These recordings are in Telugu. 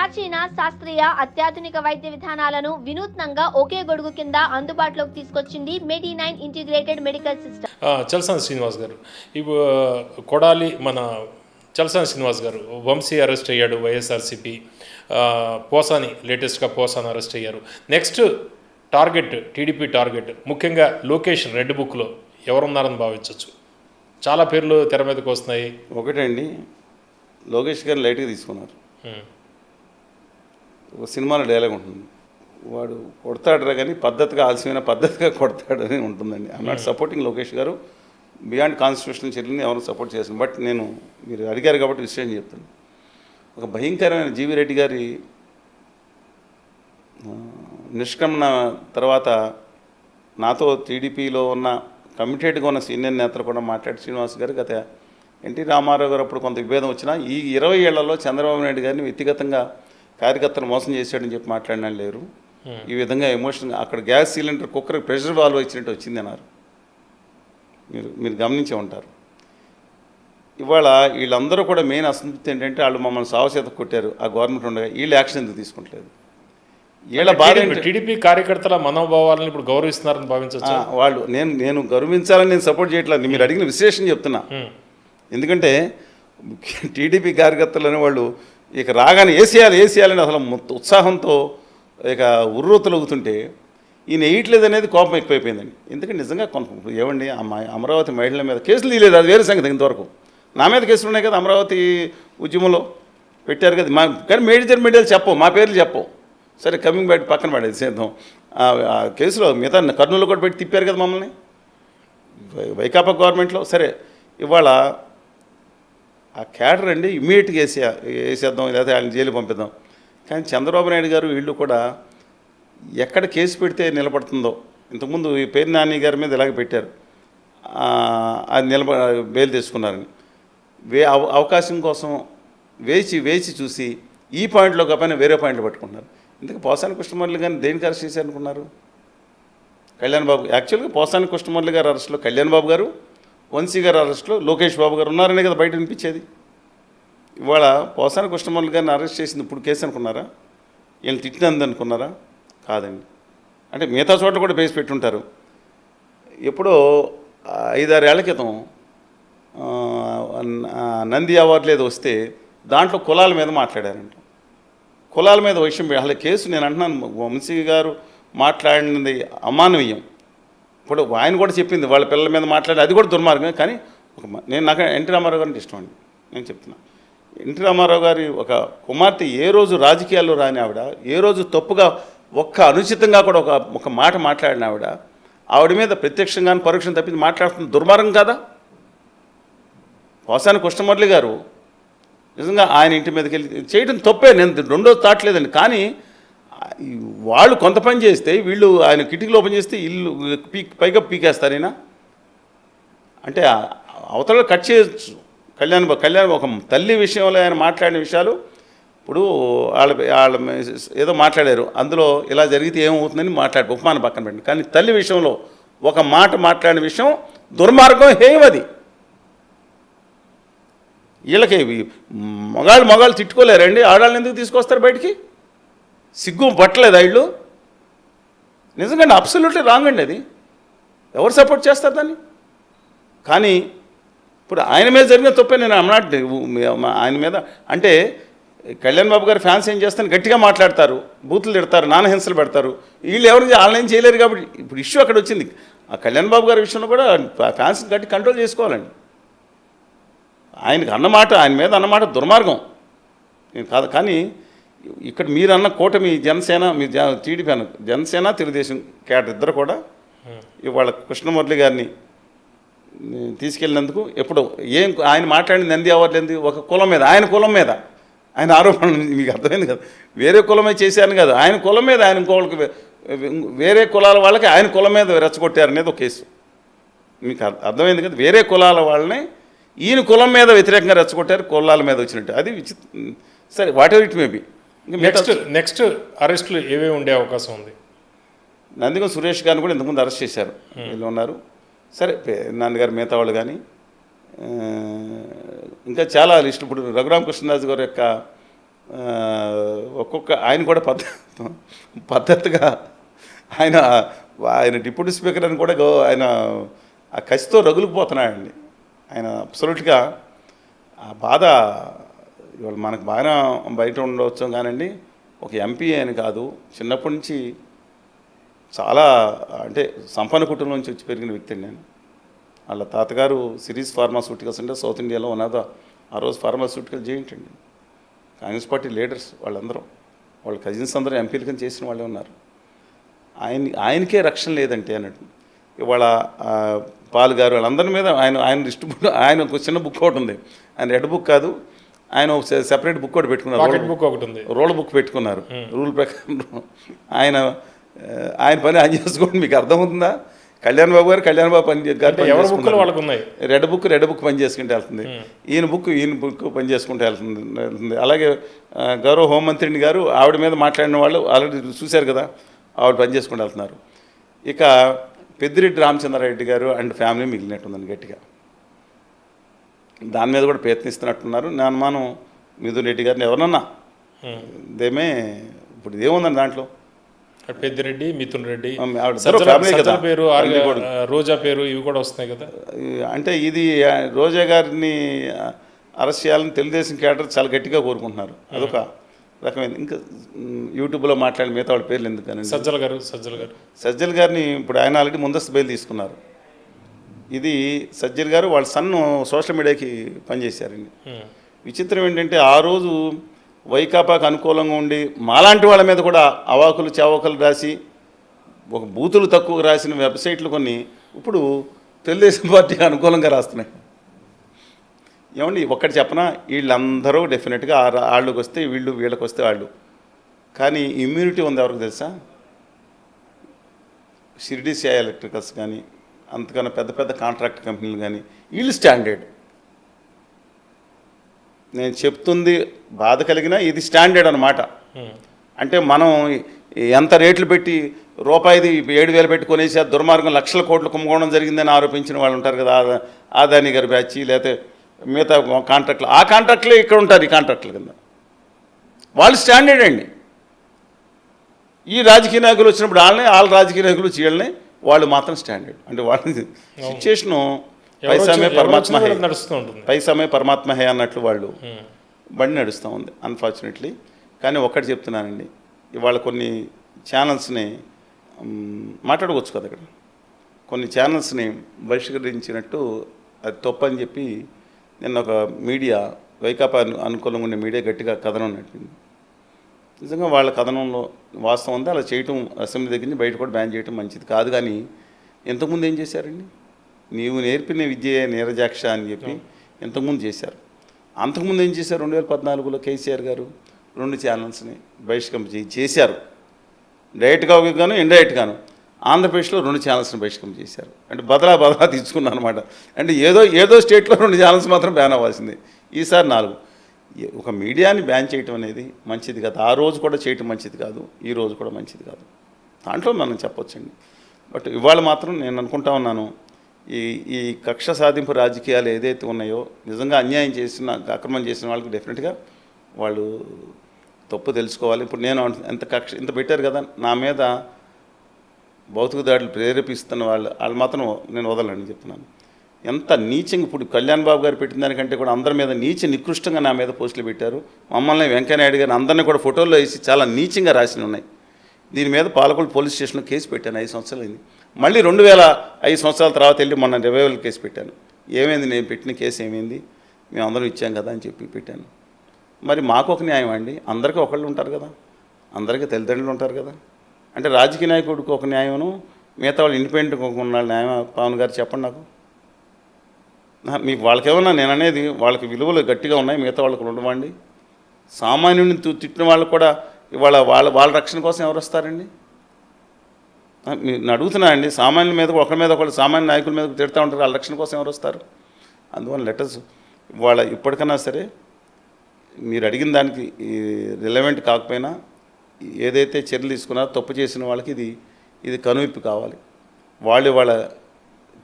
ప్రాచీన శాస్త్రీయ అత్యాధునిక వైద్య విధానాలను వినూత్నంగా ఒకే గొడుగు కింద అందుబాటులోకి తీసుకొచ్చింది మెడి9 integrated medical system. Chalasani Srinivas గారు ఇప్పుడు కొడాలి మన చలసాని శ్రీనివాస్ గారు వంశీ అరెస్ట్ అయ్యాడు వైఎస్ఆర్సీపీ. పోసాని లేటెస్ట్గా పోసాని అరెస్ట్ అయ్యారు. నెక్స్ట్ టార్గెట్ టీడీపీ టార్గెట్ ముఖ్యంగా లోకేష్ రెడ్ బుక్లో ఎవరున్నారని భావించవచ్చు. చాలా పేర్లు తెర మీదకి వస్తున్నాయి. ఒకటండి, లోకేష్ గారు లైట్గా తీసుకున్నారు. ఒక సినిమాలో డైలాగ్ ఉంటుంది, వాడు కొడతాడరా కానీ పద్ధతిగా ఆలస్యమైన పద్ధతిగా కొడతాడని ఉంటుందండి. ఐఎమ్ నాట్ సపోర్టింగ్ లోకేష్ గారు. బియాండ్ కాన్స్టిట్యూషనల్ చర్యలని ఎవరు సపోర్ట్ చేస్తాను. బట్ నేను మీరు అడిగారు కాబట్టి విషయం చెప్తాను. ఒక భయంకరమైన జీవి రెడ్డి గారి నిష్క్రమణ తర్వాత నాతో టీడీపీలో ఉన్న కమిటెడ్గా ఉన్న సీనియర్ నేతలు కూడా మాట్లాడి శ్రీనివాస్ గారు గత ఎన్టీ రామారావు గారు అప్పుడు కొంత విభేదం వచ్చినా ఈ 20 ఏళ్లలో చంద్రబాబు నాయుడు గారిని వ్యక్తిగతంగా కార్యకర్తలు మోసం చేశాడని చెప్పి మాట్లాడినా లేరు. ఈ విధంగా ఎమోషనల్గా అక్కడ గ్యాస్ సిలిండర్ కుక్కర్కి ప్రెషర్ వాల్వ్ ఇచ్చినట్టు వచ్చింది అన్నారు. మీరు గమనించే ఉంటారు. ఇవాళ వీళ్ళందరూ కూడా మెయిన్ అసంతృప్తి ఏంటంటే వాళ్ళు మమ్మల్ని సావచేత కొట్టారు, ఆ గవర్నమెంట్ ఉండగా వీళ్ళు యాక్షన్ ఎందుకు తీసుకుంటలేదు. వీళ్ళ బాధ టీడీపీ కార్యకర్తల మనోభావాలను ఇప్పుడు గౌరవిస్తున్నారని భావించవచ్చు. వాళ్ళు నేను గౌరవించాలని నేను సపోర్ట్ చేయట్లేదు. మీరు అడిగిన విశ్లేషణ చెప్తున్నా. ఎందుకంటే టీడీపీ కార్యకర్తలు అనేవాళ్ళు ఇక రాగానే వేసేయాలని అసలు ఉత్సాహంతో ఇక ఉర్రూతలుగుతుంటే ఈయన వేయట్లేదు అనేది కోపం ఎక్కువైపోయిందండి. ఎందుకంటే నిజంగా కొంత ఏమండి అమరావతి మహిళల మీద కేసులు తీయలేదు, అది వేరే సంగతి. ఇంతవరకు నా మీద కేసులు ఉన్నాయి కదా, అమరావతి ఉద్యమంలో పెట్టారు కదా. కానీ మేజర్ మీడియాలు చెప్పవు, మా పేర్లు చెప్పవు. సరే కమింగ్ బ్యాక్ పక్కన పడేది సేద్దాం. ఆ కేసులో మిగతా కర్నూలు కూడా పెట్టి తిప్పారు కదా మమ్మల్ని వైకాపా గవర్నమెంట్లో. సరే ఇవాళ ఆ క్యాడర్ అండి ఇమ్మీడియట్గా వేసేద్దాం, లేదా ఆయన జైలు పంపిద్దాం. కానీ చంద్రబాబు నాయుడు గారు వీళ్ళు కూడా ఎక్కడ కేసు పెడితే నిలబడుతుందో, ఇంతకుముందు ఈ పేరు నాని గారి మీద ఇలాగ పెట్టారు, అది బెయిల్ తీసుకున్నారని అవకాశం కోసం వేచి చూసి ఈ పాయింట్లో కాకపోయినా వేరే పాయింట్లు పట్టుకున్నారు. ఇందుకు పోసాని కృష్ణమురళి గారిని దేనికి అరెస్ట్ చేశారనుకున్నారు? కళ్యాణ్ బాబు. యాక్చువల్గా పోసాని కృష్ణమురళి గారు అరెస్ట్లో కళ్యాణ్ బాబు గారు, వంశీ గారు అరెస్ట్లో లోకేష్ బాబు గారు ఉన్నారనే కదా బయట వినిపించేది. ఇవాళ పోసాని కృష్ణమురళి గారిని అరెస్ట్ చేసింది ఇప్పుడు కేసు అనుకున్నారా? వీళ్ళు తిట్టినంది అనుకున్నారా? కాదండి. అంటే మిగతా చోట్ల కూడా బేస్ పెట్టుంటారు. ఎప్పుడో 5-6 ఏళ్ల క్రితం నంది అవార్డులు ఏదో వస్తే దాంట్లో కులాల మీద మాట్లాడారంట. కులాల మీద విషయం అసలు కేసు నేను అంటున్నాను, వంశీ గారు మాట్లాడినది అమానవీయం. ఇప్పుడు ఆయన కూడా చెప్పింది వాళ్ళ పిల్లల మీద మాట్లాడి, అది కూడా దుర్మార్గమే. కానీ నాకు ఎన్టీ రామారావు గారిని ఇష్టం అండి. నేను చెప్తున్నా, ఎన్టీ రామారావు గారి ఒక కుమార్తె ఏ రోజు రాజకీయాల్లో రాని ఆవిడ, ఏ రోజు తప్పుగా అనుచితంగా కూడా ఒక మాట మాట్లాడిన ఆవిడ మీద ప్రత్యక్షంగా పరోక్షం తప్పించి మాట్లాడుతున్న దుర్మార్గం కాదా? పోసాని కృష్ణమురళి గారు నిజంగా ఆయన ఇంటి మీదకి వెళ్ళి చేయడం తప్పే, నేను రెండో తాట్లేదండి. కానీ వాళ్ళు కొంత పని చేస్తే వీళ్ళు ఆయన కిటికీలు ఓపెన్ చేస్తే ఇల్లు పైగా పీకేస్తారైనా అంటే అవతల కట్ చేయొచ్చు. కళ్యాణ్ ఒక తల్లి విషయంలో ఆయన మాట్లాడిన విషయాలు ఇప్పుడు వాళ్ళ ఏదో మాట్లాడారు, అందులో ఇలా జరిగితే ఏమవుతుందని ఉపమానం పక్కన పెట్టండి. కానీ తల్లి విషయంలో ఒక మాట మాట్లాడిన విషయం దుర్మార్గం, హేయమది. వీళ్ళకి మగాళ్ళు తిట్టుకోలేరండి, ఆడాళ్ళని ఎందుకు తీసుకొస్తారు బయటికి? సిగ్గు పట్టలేదు వీళ్ళు. నిజంగా అబ్సల్యూట్లీ రాంగ్ అండి అది. ఎవరు సపోర్ట్ చేస్తారు దాన్ని? కానీ ఇప్పుడు ఆయన మీద జరిగిన తప్పే నేను అమ్నాట్ ఆయన మీద అంటే కళ్యాణ్ బాబు గారి ఫ్యాన్స్ ఏం చేస్తాను గట్టిగా మాట్లాడతారు, బూతులు తిడతారు, నానహింసలు పెడతారు. వీళ్ళు ఎవరు వాళ్ళని ఏం చేయలేరు. కాబట్టి ఇప్పుడు ఇష్యూ అక్కడ వచ్చింది. ఆ కళ్యాణ్ బాబు గారి విషయంలో కూడా ఫ్యాన్స్ గట్టి కంట్రోల్ చేసుకోవాలండి. ఆయనకు అన్నమాట, ఆయన మీద అన్నమాట దుర్మార్గం నేను కాదు. కానీ ఇక్కడ మీరు అన్న కూటమి జనసేన, మీరు టీడీపీ అన్న జనసేన తెలుగుదేశం క్యాడర్ ఇద్దరు కూడా ఇవాళ కృష్ణమురళి గారిని తీసుకెళ్ళినందుకు ఎప్పుడు ఆయన మాట్లాడిన నంది అవ్వట్లేదు ఒక కులం మీద, ఆయన కులం మీద ఆయన ఆరోపణలు మీకు అర్థమైంది కదా. వేరే కులమే చేశాను కదా, ఆయన కులం మీద ఆయన ఇంకోళ్ళకి వేరే కులాల వాళ్ళకి ఆయన కులం మీద రెచ్చగొట్టారనేది ఒక కేసు. మీకు అర్థమైంది కదా. వేరే కులాల వాళ్ళని ఈయన కులం మీద వ్యతిరేకంగా రెచ్చగొట్టారు, కులాల మీద వచ్చినట్టు. అది సరే, what ever it may be. Next అరెస్టులు ఏవేవి ఉండే అవకాశం ఉంది? నందిగం సురేష్ గారిని కూడా ఇంతకుముందు అరెస్ట్ చేశారు, వీళ్ళు ఉన్నారు. సరే, నాన్నగారు మిగతా వాళ్ళు కానీ ఇంకా చాలా లిస్టులు. ఇప్పుడు రఘురామకృష్ణరాజు గారి యొక్క ఒక ఆయన కూడా పద్ధతిగా ఆయన ఆయన డిప్యూటీ స్పీకర్ అని కూడా ఆయన ఆ కసితో రగులుకుపోతున్నాడండి. ఆయన అబ్సల్యూట్గా ఆ బాధ ఇవాళ మనకు బాగా బయట ఉండవచ్చు కానండి, ఒక ఎంపీ అని కాదు, చిన్నప్పటి నుంచి చాలా అంటే సంపన్న కుటుంబం నుంచి వచ్చి పెరిగిన వ్యక్తి అండి నేను. వాళ్ళ తాతగారు సిరీస్ ఫార్మాస్యూటికల్స్ అంటే సౌత్ ఇండియాలో ఉన్నదో ఆ రోజు ఫార్మాస్యూటికల్ జెయింట్ అండి. కాంగ్రెస్ పార్టీ లీడర్స్ వాళ్ళందరూ, వాళ్ళ కజిన్స్ అందరూ ఎంపీలు కింద చేసిన వాళ్ళే ఉన్నారు. ఆయనకే రక్షణ లేదంటే అన్నట్టు. ఇవాళ పాల్ గారు వాళ్ళందరి మీద ఆయన డిస్ట్రిబ్యూట్ ఆయన ఒక చిన్న బుక్ ఒకటి ఉంది, ఆయన రెడ్ బుక్ కాదు, ఆయన సెపరేట్ బుక్ ఒకటి పెట్టుకున్నారు, రోల్ బుక్ పెట్టుకున్నారు రూల్ ప్రకారం. ఆయన పని ఆయన చేసుకోండి, మీకు అర్థమవుతుందా? కళ్యాణ్ బాబు పని రెడ్ బుక్ పని చేసుకుంటూ వెళ్తుంది, ఈయన బుక్ పని చేసుకుంటూ వెళ్తుంది. అలాగే గౌరవ హోంమంత్రిని గారు ఆవిడ మీద మాట్లాడిన వాళ్ళు ఆల్రెడీ చూశారు కదా, ఆవిడ పని చేసుకుంటూ వెళ్తున్నారు. ఇక పెద్దిరెడ్డి రామచంద్రారెడ్డి గారు అండ్ ఫ్యామిలీ మిగిలినట్టుందని గట్టిగా దాని మీద కూడా ప్రయత్నిస్తున్నట్టున్నారు. నేను అనుమానం మిథున్ రెడ్డి గారిని ఎవరన్నా ఇదేమే ఇప్పుడు ఇదేముందండి దాంట్లో, పెద్దిరెడ్డి, మిథున్ రెడ్డి, పేరు, రోజా పేరు, ఇవి కూడా వస్తున్నాయి కదా. అంటే ఇది రోజా గారిని అరెస్ట్ చేయాలని తెలుగుదేశం క్యాడర్ చాలా గట్టిగా కోరుకుంటున్నారు. అదొక రకమైన. ఇంకా యూట్యూబ్లో మాట్లాడిన మిగతా వాళ్ళ పేర్లు ఎందుకని, సజ్జల్ గారిని ఇప్పుడు ఆయన ఆల్రెడీ ముందస్తు బెయిల్ తీసుకున్నారు. ఇది సజ్జల్ గారు వాళ్ళ సన్ను సోషల్ మీడియాకి పనిచేశారండి. విచిత్రం ఏంటంటే ఆ రోజు వైకాపాకు అనుకూలంగా ఉండి మాలాంటి వాళ్ళ మీద కూడా అవాకులు చవాకులు రాసి ఒక బూతులు తక్కువ రాసిన వెబ్సైట్లు కొన్ని ఇప్పుడు తెలుగుదేశం పార్టీకి అనుకూలంగా రాస్తున్నాయి. ఏమండి ఒక్కటి చెప్పనా, వీళ్ళందరూ డెఫినెట్గా వాళ్ళకి వస్తే వీళ్ళకి వస్తే వాళ్ళు, కానీ ఇమ్యూనిటీ ఉంది ఎవరికి తెలుసా? షిరిడి సాయి ఎలక్ట్రికల్స్ కానీ అంతకన్నా పెద్ద పెద్ద కాంట్రాక్ట్ కంపెనీలు కానీ వీళ్ళు స్టాండర్డ్. నేను చెప్తుంది బాధ కలిగినా ఇది స్టాండర్డ్ అన్నమాట. అంటే మనం ఎంత రేట్లు పెట్టి రూపాయిది 7,000 పెట్టి కొనేసి దుర్మార్గం లక్షల కోట్లు కుంభకోణం జరిగిందని ఆరోపించిన వాళ్ళు ఉంటారు కదా, ఆదాని గారి బ్యాచ్, లేకపోతే మిగతా కాంట్రాక్ట్లు, ఆ కాంట్రాక్ట్లే ఇక్కడ ఉంటారు. ఈ కాంట్రాక్ట్ల కింద వాళ్ళు స్టాండర్డ్ అండి. ఈ రాజకీయ నాయకులు వచ్చినప్పుడు వాళ్ళ రాజకీయ నాయకులు వీళ్ళని వాళ్ళు మాత్రం స్టాండర్డ్. అంటే వాళ్ళ సిచ్యుయేషను పైసమే పరమాత్మ హే అన్నట్లు వాళ్ళు బండి నడుస్తూ ఉంది అన్ఫార్చునేట్లీ. కానీ ఒక్కటి చెప్తున్నానండి, ఇవాళ కొన్ని ఛానల్స్ని మాట్లాడుకోవచ్చు కదా, ఇక్కడ కొన్ని ఛానల్స్ని బహిష్కరించినట్టు అది తప్పని చెప్పి నిన్న ఒక మీడియా, వైకాపా అనుకూలంగా ఉండే మీడియా గట్టిగా కథనం నడిపింది. నిజంగా వాళ్ళ కథనంలో వాస్తవం ఉంది. అలా చేయటం అసెంబ్లీ దగ్గర నుంచి బయట కూడా బ్యాన్ చేయటం మంచిది కాదు. కానీ ఇంతకుముందు ఏం చేశారండి, నీవు నేర్పిన విద్యే నీరజాక్ష అని చెప్పి ఇంతకుముందు చేశారు. అంతకుముందు ఏం చేశారు, 2014లో కేసీఆర్ గారు 2 ఛానల్స్ని బహిష్కరణ చేశారు. డైరెక్ట్గా గాను ఇండైరెక్ట్గాను ఆంధ్రప్రదేశ్లో 2 ఛానల్స్ని బహిష్కరణ చేశారు. అంటే బదలా తీసుకున్నాను అనమాట. అంటే ఏదో స్టేట్లో 2 ఛానల్స్ మాత్రం బ్యాన్ అవ్వాల్సింది, ఈసారి 4. ఒక మీడియాని బ్యాన్ చేయటం అనేది మంచిది కాదు. ఆ రోజు కూడా చేయటం మంచిది కాదు, ఈ రోజు కూడా మంచిది కాదు. దాంట్లో మనం చెప్పొచ్చండి. బట్ ఇవాళ మాత్రం నేను అనుకుంటా ఉన్నాను, ఈ కక్ష సాధింపు రాజకీయాలు ఏదైతే ఉన్నాయో, నిజంగా అన్యాయం చేసిన అక్రమం చేసిన వాళ్ళకి డెఫినెట్గా వాళ్ళు తప్పు తెలుసుకోవాలి. ఇప్పుడు నేను ఇంత పెట్టారు కదా నా మీద భౌతిక దాడులు ప్రేరేపిస్తున్న వాళ్ళు మాత్రం నేను వదలండి చెప్తున్నాను. ఎంత నీచంగా ఇప్పుడు కళ్యాణ్ బాబు గారు పెట్టిన దానికంటే కూడా అందరి మీద నికృష్టంగా నా మీద పోస్టులు పెట్టారు. మమ్మల్ని వెంకయ్యనాయుడు గారిని అందరినీ కూడా ఫోటోల్లో వేసి చాలా నీచంగా రాసి ఉన్నాయి. దీని మీద పాలకొల్లు పోలీస్ స్టేషన్లో కేసు పెట్టాను. 5 సంవత్సరాలు అయింది. మళ్ళీ 2005 సంవత్సరాల తర్వాత వెళ్ళి మొన్న రివైవల్ కేసు పెట్టాను. ఏమైంది, నేను పెట్టిన కేసు ఏమైంది, మేము అందరం ఇచ్చాం కదా అని చెప్పి పెట్టాను. మరి మాకు ఒక న్యాయం అండి, అందరికీ ఒకళ్ళు ఉంటారు కదా, అందరికీ తల్లిదండ్రులు ఉంటారు కదా. అంటే రాజకీయ నాయకుడికి ఒక న్యాయమును మిగతా వాళ్ళు ఇండిపెండెంట్గా ఉన్న న్యాయం. పవన్ గారు చెప్పండి నాకు, మీకు వాళ్ళకేమన్నా నేను అనేది వాళ్ళకి విలువలు గట్టిగా ఉన్నాయి, మిగతా వాళ్ళకి ఉండవండి. సామాన్యుడిని తిట్టిన వాళ్ళకు కూడా ఇవాళ వాళ్ళ రక్షణ కోసం ఎవరు వస్తారండి? నేను అడుగుతున్నా అండి. సామాన్యుల మీద ఒకరి మీద ఒకళ్ళు, సామాన్య నాయకుల మీద తిడుతూ ఉంటారు, వాళ్ళ రక్షణ కోసం ఎవరు వస్తారు? అందువల్ల లెటర్స్ ఇవాళ ఇప్పటికన్నా సరే మీరు అడిగిన దానికి రిలవెంట్ కాకపోయినా ఏదైతే చర్యలు తీసుకున్నారో తప్పు చేసిన వాళ్ళకి ఇది కనువిప్పు కావాలి. వాళ్ళు వాళ్ళ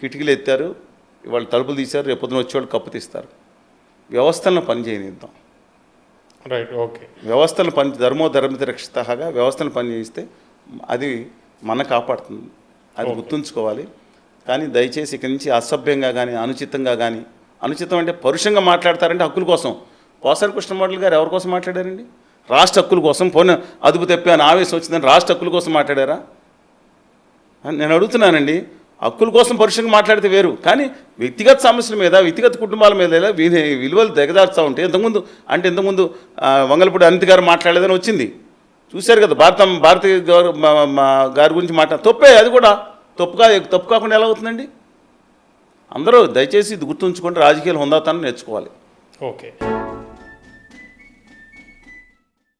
కిటికీలు ఎత్తారు, ఇవాళ తలుపులు తీశారు, రేపొద్దున వచ్చేవాళ్ళు కప్పు తీస్తారు. వ్యవస్థలను పనిచేయనిద్దాం. Right, okay. వ్యవస్థను ధర్మో ధర్మతి రక్షితగా వ్యవస్థను పని చేయిస్తే అది మన కాపాడుతుంది, అది గుర్తుంచుకోవాలి. కానీ దయచేసి ఇక్కడి నుంచి అసభ్యంగా కానీ అనుచితంగా కానీ, అనుచితం అంటే పరుషంగా మాట్లాడతారంటే హక్కుల కోసం. పోసాని కృష్ణమూర్తి గారు ఎవరి కోసం మాట్లాడారండి? రాష్ట్ర హక్కుల కోసం. పోనీ అదుపు తప్పి అని ఆవేశం వచ్చిందని రాష్ట్ర హక్కుల కోసం మాట్లాడారా? నేను అడుగుతున్నానండి. హక్కుల కోసం పరుషంగా మాట్లాడితే వేరు, కానీ వ్యక్తిగత సమస్యల మీద, వ్యక్తిగత కుటుంబాల మీద విలువలు దిగదార్చుతూ ఉంటే ఇంతకుముందు వంగలపూడి అనిత గారు మాట్లాడలేదని వచ్చింది, చూశారు కదా. భారతీయ గారి గురించి తప్పే, అది కూడా తప్పు కాకుండా ఎలా అవుతుందండి? అందరూ దయచేసి ఇది గుర్తుంచుకుంటే రాజకీయాలు హుందాతనం నేర్చుకోవాలి. ఓకే.